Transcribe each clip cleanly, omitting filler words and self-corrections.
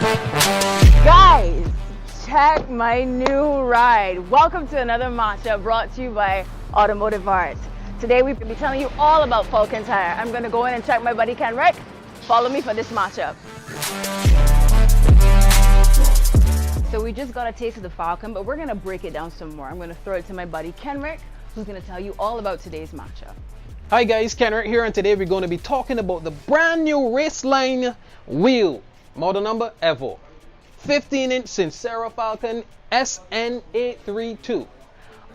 Guys, check my new ride. Welcome to another MatchUp brought to you by Automotive Arts. Today we're going to be telling you all about Falken Tyre. I'm going to go in and check my buddy Kenrick. Follow me for this MatchUp. So we just got a taste of the Falken, but we're going to break it down some more. I'm going to throw it to my buddy Kenrick, who's going to tell you all about today's MatchUp. Hi guys, Kenrick here, and today we're going to be talking about the brand new Raceline wheel, model number Evo, 15-inch Sincera Falken SN 832.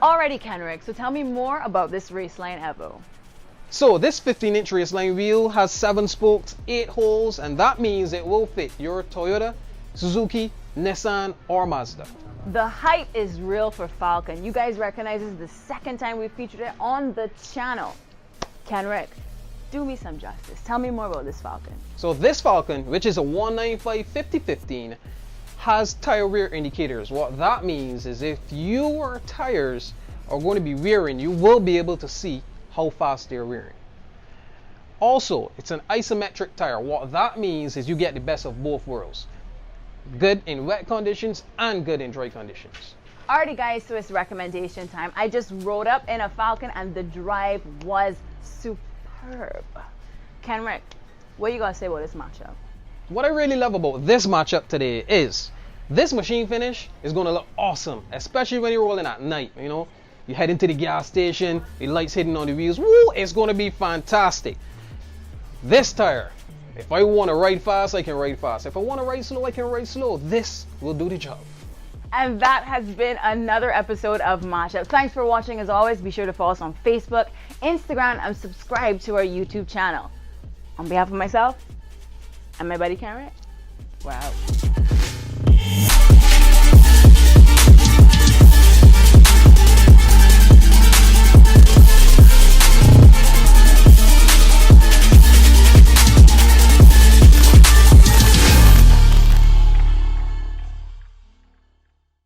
Alrighty Kenrick, so tell me more about this Raceline Evo. So this 15-inch Raceline wheel has 7 spokes, 8 holes, and that means it will fit your Toyota, Suzuki, Nissan, or Mazda. The hype is real for Falken. You guys recognize this is the second time we featured it on the channel. Kenrick, do me some justice. Tell me more about this Falken. So this Falken, which is a 195/50/15, has tire wear indicators. What that means is if your tires are going to be wearing, you will be able to see how fast they're wearing. Also, it's an isometric tire. What that means is you get the best of both worlds. Good in wet conditions and good in dry conditions. Alrighty guys, so it's recommendation time. I just rode up in a Falken and the drive was superb. Kenrick, what you gotta say about this MatchUp? What I really love about this MatchUp today is this machine finish is going to look awesome, especially when you're rolling at night. You know, you head into the gas station, the lights hitting on the wheels. Woo, it's going to be fantastic. This tire, if I want to ride fast, I can ride fast. If I want to ride slow, I can ride slow. This will do the job. And that has been another episode of MatchUp. Thanks for watching. As always, be sure to follow us on Facebook, Instagram, and subscribe to our YouTube channel. On behalf of myself and my buddy Kenrick, we're out.